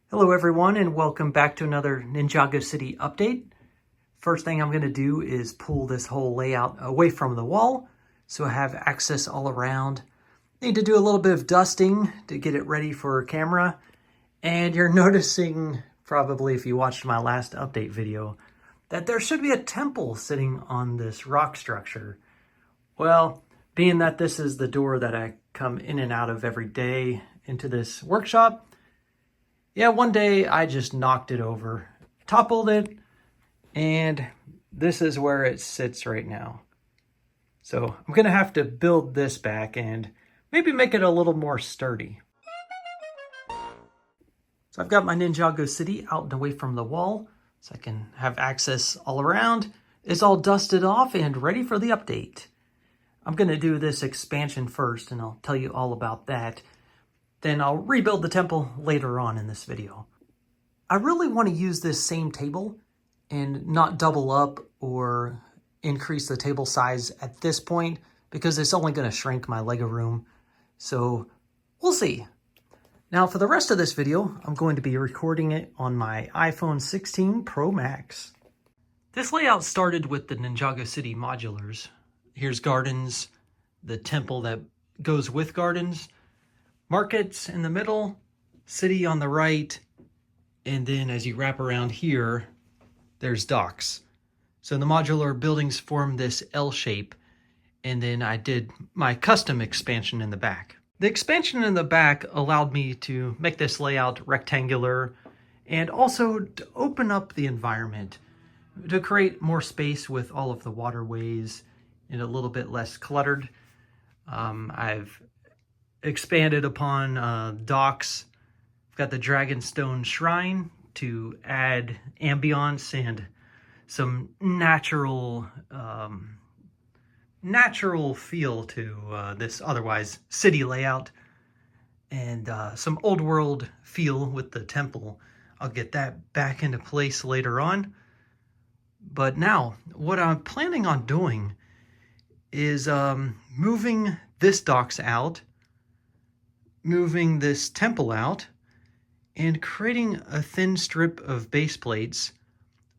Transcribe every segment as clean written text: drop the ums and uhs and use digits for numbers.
Hello everyone and welcome back to another Ninjago City update. First thing I'm going to do is pull this whole layout away from the wall so I have access all around. Need to do a little bit of dusting to get it ready for camera. And you're noticing, probably if you watched my last update video, that there should be a temple sitting on this rock structure. Well, being that this is the door that I come in and out of every day into this workshop, yeah, one day I just knocked it over, toppled it, and this is where it sits right now. So I'm going to have to build this back and maybe make it a little more sturdy. So I've got my Ninjago City out and away from the wall so I can have access all around. It's all dusted off and ready for the update. I'm going to do this expansion first and I'll tell you all about that. Then I'll rebuild the temple later on in this video. I really want to use this same table and not double up or increase the table size at this point because it's only going to shrink my Lego room. So we'll see. Now for the rest of this video, I'm going to be recording it on my iPhone 16 Pro Max. This layout started with the Ninjago City modulars. Here's gardens, the temple that goes with gardens, markets in the middle, city on the right, and then as you wrap around here, there's docks. So the modular buildings form this L shape, and then I did my custom expansion in the back. The expansion in the back allowed me to make this layout rectangular and also to open up the environment to create more space with all of the waterways and a little bit less cluttered. I've expanded upon docks. I've got the Dragonstone Shrine to add ambiance and some natural feel to this otherwise city layout, and some old world feel with the temple. I'll get that back into place later on. But now, what I'm planning on doing is moving this docks out, moving this temple out, and creating a thin strip of base plates,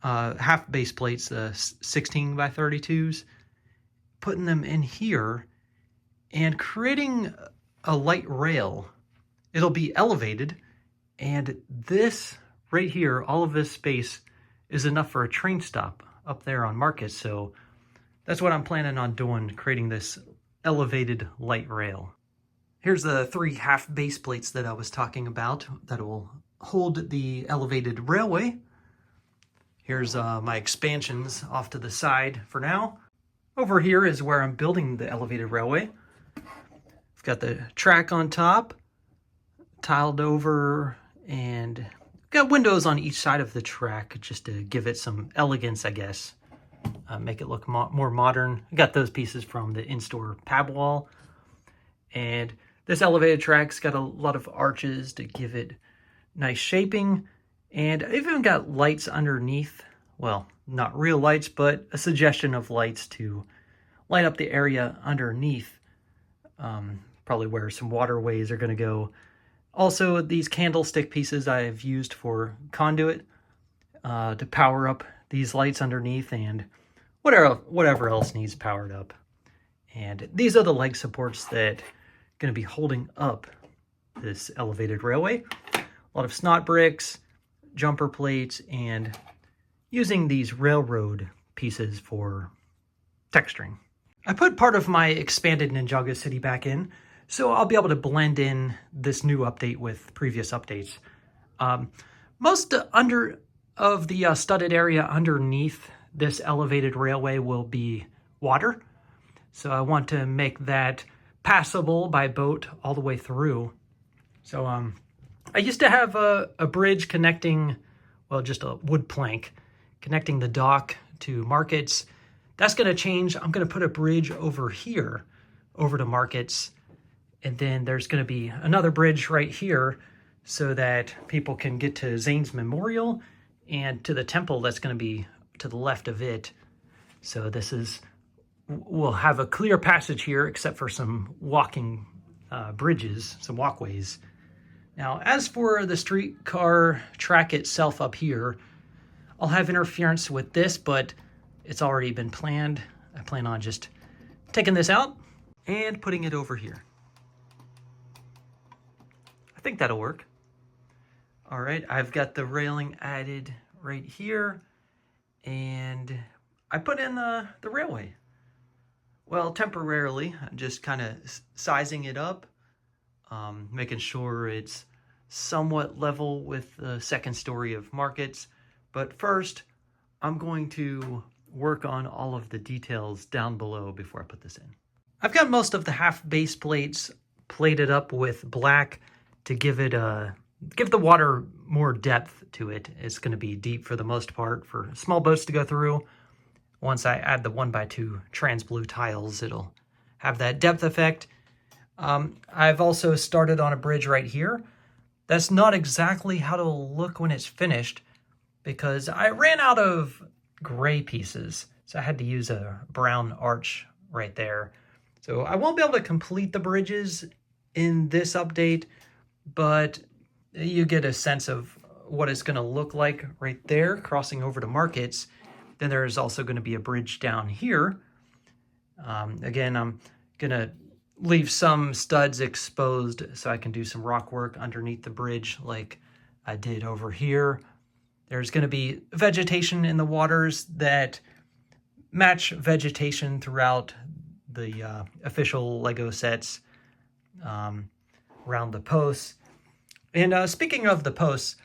half base plates, 16 by 32s, putting them in here and creating a light rail. It'll be elevated, and this right here, all of this space is enough for a train stop up there on Market. So that's what I'm planning on doing, creating this elevated light rail. Here's the 3 half base plates that I was talking about that will hold the elevated railway. Here's my expansions off to the side for now. Over here is where I'm building the elevated railway. I've got the track on top, tiled over, and got windows on each side of the track just to give it some elegance, I guess. Make it look more modern. I got those pieces from the in-store pab wall. And this elevated track's got a lot of arches to give it nice shaping. And I even got lights underneath. Well, not real lights, but a suggestion of lights to light up the area underneath. Probably where some waterways are going to go. Also, these candlestick pieces I've used for conduit to power up these lights underneath and whatever else needs powered up. And these are the leg supports that are going to be holding up this elevated railway. A lot of snot bricks, jumper plates, and using these railroad pieces for texturing. I put part of my expanded Ninjago City back in, so I'll be able to blend in this new update with previous updates. Most of the studded area underneath this elevated railway will be water. So I want to make that passable by boat all the way through. So I used to have a bridge connecting, well, just a wood plank connecting the dock to Markets. That's going to change. I'm going to put a bridge over here, over to Markets. And then there's going to be another bridge right here so that people can get to Zane's Memorial and to the temple that's going to be to the left of it. So we'll have a clear passage here except for some walking bridges, some walkways Now, as for the streetcar track itself up here, I'll have interference with this, but it's already been planned. I plan on just taking this out and putting it over here. I think that'll work. All right, I've got the railing added right here, and I put in the railway. Well, temporarily, I'm just kind of sizing it up, making sure it's somewhat level with the second story of Markets. But first, I'm going to work on all of the details down below before I put this in. I've got most of the half base plates plated up with black to give the water more depth to it. It's going to be deep for the most part for small boats to go through. Once I add the 1x2 trans blue tiles, it'll have that depth effect. I've also started on a bridge right here. That's not exactly how it'll look when it's finished, because I ran out of gray pieces, so I had to use a brown arch right there. So I won't be able to complete the bridges in this update, but you get a sense of what it's going to look like right there, crossing over to Markets. Then there's also going to be a bridge down here. Again, I'm going to leave some studs exposed so I can do some rock work underneath the bridge like I did over here. There's going to be vegetation in the waters that match vegetation throughout the official Lego sets around the posts. And speaking of the posts,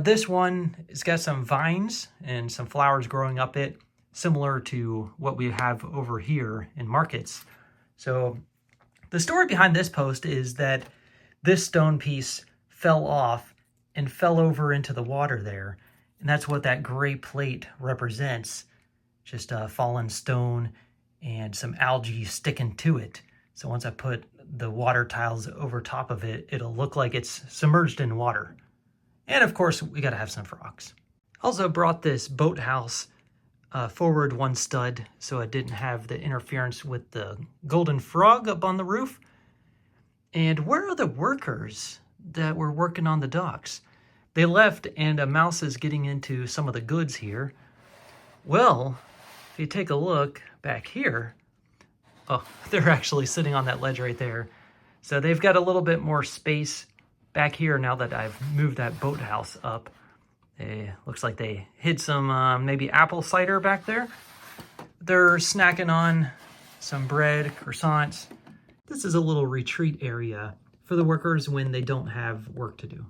this one has got some vines and some flowers growing up it, similar to what we have over here in Markets. So the story behind this post is that this stone piece fell off and fell over into the water there. And that's what that gray plate represents, just a fallen stone and some algae sticking to it. So once I put the water tiles over top of it, it'll look like it's submerged in water. And of course, we gotta have some frogs. Also brought this boathouse forward one stud so I didn't have the interference with the golden frog up on the roof. And where are the workers that were working on the docks? They left, and a mouse is getting into some of the goods here. Well, if you take a look back here, oh, they're actually sitting on that ledge right there. So they've got a little bit more space back here now that I've moved that boathouse up. Looks like they hid some maybe apple cider back there. They're snacking on some bread, croissants. This is a little retreat area for the workers when they don't have work to do.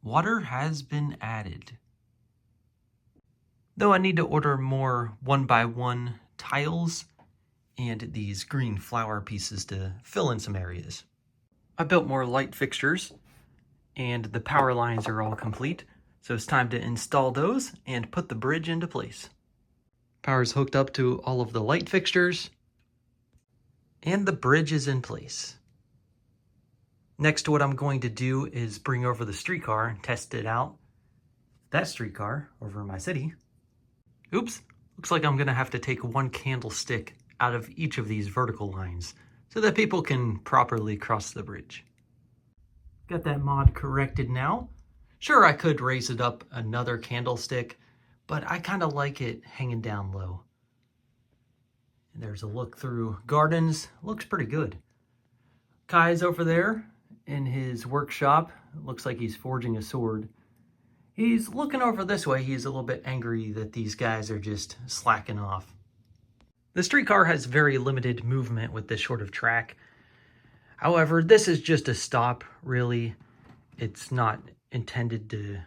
Water has been added. Though I need to order more 1x1 tiles and these green flower pieces to fill in some areas. I built more light fixtures and the power lines are all complete. So it's time to install those and put the bridge into place. Power's hooked up to all of the light fixtures and the bridge is in place. Next, what I'm going to do is bring over the streetcar and test it out. That streetcar over in my city. Oops, looks like I'm gonna have to take one candlestick out of each of these vertical lines so that people can properly cross the bridge. Got that mod corrected now. Sure, I could raise it up another candlestick, but I kind of like it hanging down low. And there's a look through gardens. Looks pretty good. Kai's over there in his workshop. Looks like he's forging a sword. He's looking over this way. He's a little bit angry that these guys are just slacking off. The streetcar has very limited movement with this sort of track. However, this is just a stop, really. It's not intended to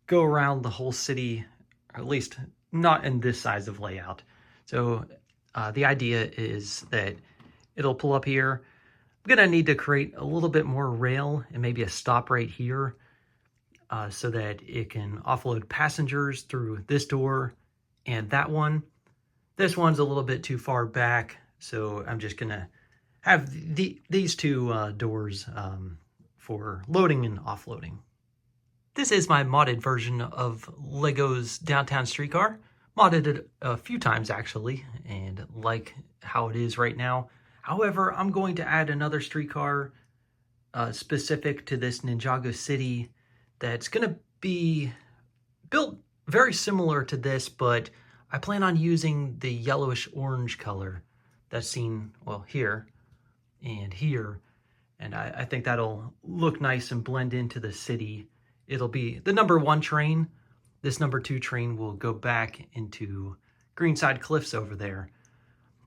go around the whole city, or at least not in this size of layout. So the idea is that it'll pull up here. I'm gonna need to create a little bit more rail and maybe a stop right here so that it can offload passengers through this door and that one. This one's a little bit too far back, so I'm just gonna have these two doors for loading and offloading. This is my modded version of Lego's Downtown Streetcar. Modded it a few times actually, and like how it is right now. However, I'm going to add another streetcar specific to this Ninjago City that's going to be built very similar to this, but I plan on using the yellowish orange color that's seen, well, here and here. And I think that'll look nice and blend into the city. It'll be the number 1 train. This number 2 train will go back into Greenside Cliffs over there.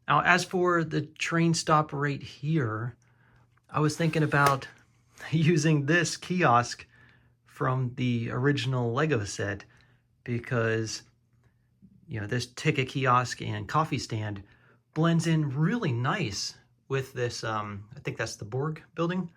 Now, as for the train stop right here, I was thinking about using this kiosk from the original Lego set because, you know, this ticket kiosk and coffee stand blends in really nice with this, I think that's the Borg building.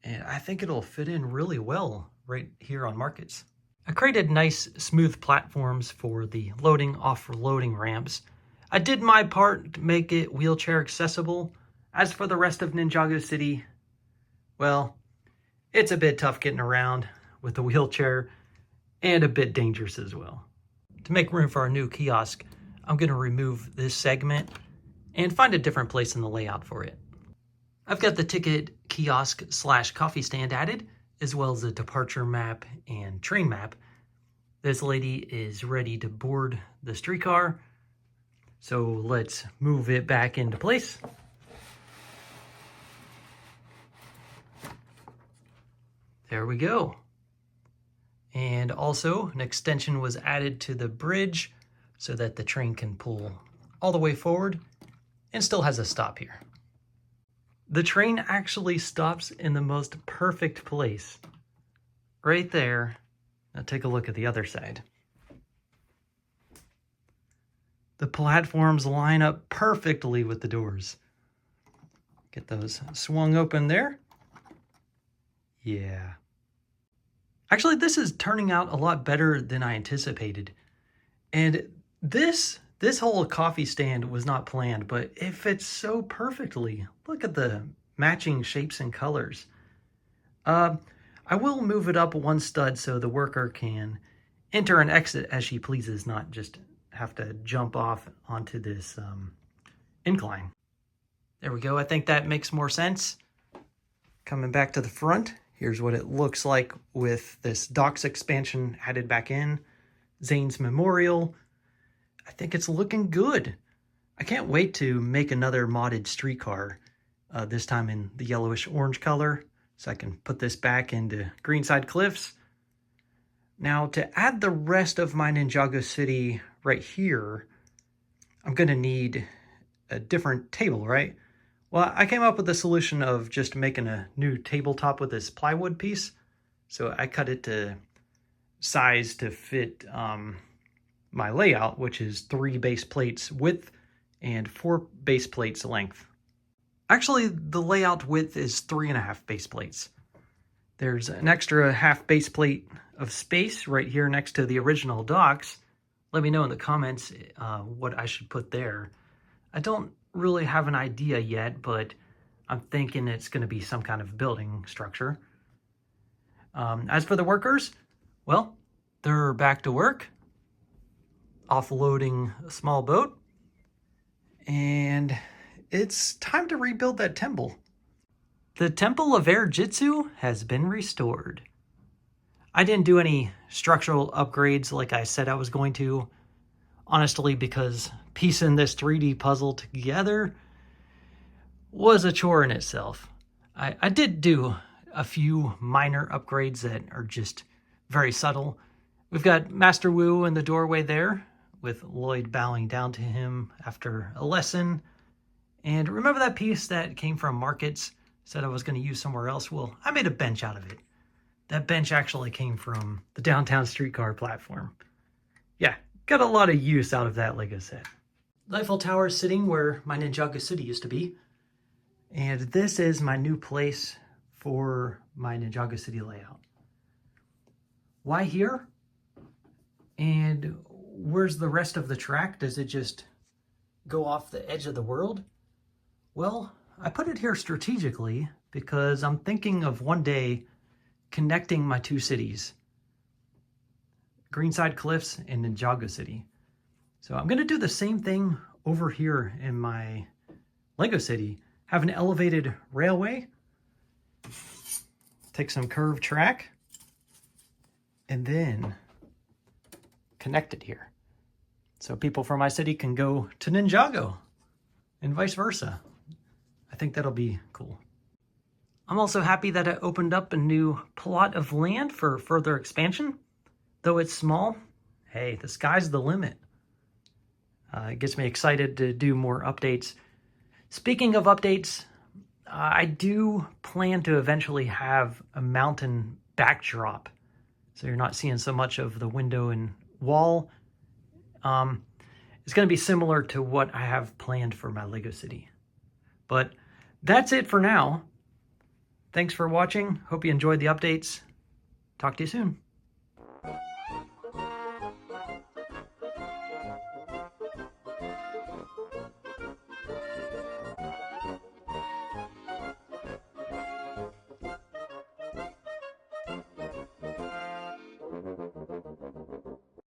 And I think it'll fit in really well right here on Markets. I created nice smooth platforms for the loading off-loading ramps. I did my part to make it wheelchair accessible. As for the rest of Ninjago City, well, it's a bit tough getting around with the wheelchair and a bit dangerous as well. To make room for our new kiosk, I'm going to remove this segment and find a different place in the layout for it. I've got the ticket kiosk / coffee stand added, as well as a departure map and train map. This lady is ready to board the streetcar, so let's move it back into place. There we go. And also an extension was added to the bridge so that the train can pull all the way forward and still has a stop here. The train actually stops in the most perfect place, right there. Now take a look at the other side. The platforms line up perfectly with the doors. Get those swung open there. Yeah. Actually, this is turning out a lot better than I anticipated. And this whole coffee stand was not planned, but it fits so perfectly. Look at the matching shapes and colors. I will move it up 1 stud so the worker can enter and exit as she pleases, not just have to jump off onto this incline. There we go. I think that makes more sense. Coming back to the front, here's what it looks like with this docks expansion added back in. Zane's Memorial. I think it's looking good. I can't wait to make another modded streetcar, this time in the yellowish orange color, so I can put this back into Greenside Cliffs. Now, to add the rest of my Ninjago City right here, I'm going to need a different table, right? Well, I came up with the solution of just making a new tabletop with this plywood piece. So I cut it to size to fit my layout, which is 3 base plates width and 4 base plates length. Actually, the layout width is 3.5 base plates. There's an extra half base plate of space right here next to the original docks. Let me know in the comments what I should put there. I don't really have an idea yet, but I'm thinking it's going to be some kind of building structure. As for the workers, well, they're back to work, offloading a small boat, and it's time to rebuild that temple. The Temple of Air Jitsu has been restored. I didn't do any structural upgrades like I said I was going to, honestly, because piecing this 3D puzzle together was a chore in itself. I did do a few minor upgrades that are just very subtle. We've got Master Wu in the doorway there, with Lloyd bowing down to him after a lesson. And remember that piece that came from Markets, said I was going to use somewhere else? Well, I made a bench out of it. That bench actually came from the downtown streetcar platform. Yeah, got a lot of use out of that Lego set. The Eiffel Tower is sitting where my Ninjago City used to be. And this is my new place for my Ninjago City layout. Why here? And where's the rest of the track? Does it just go off the edge of the world? Well, I put it here strategically because I'm thinking of one day connecting my 2 cities, Greenside Cliffs and Ninjago City. So I'm going to do the same thing over here in my Lego City, have an elevated railway, take some curved track, and then connect it here. So people from my city can go to Ninjago and vice versa. I think that'll be cool. I'm also happy that it opened up a new plot of land for further expansion. Though it's small, hey, the sky's the limit. It gets me excited to do more updates. Speaking of updates, I do plan to eventually have a mountain backdrop, so you're not seeing so much of the window and wall. It's going to be similar to what I have planned for my Lego City. But that's it for now. Thanks for watching. Hope you enjoyed the updates. Talk to you soon.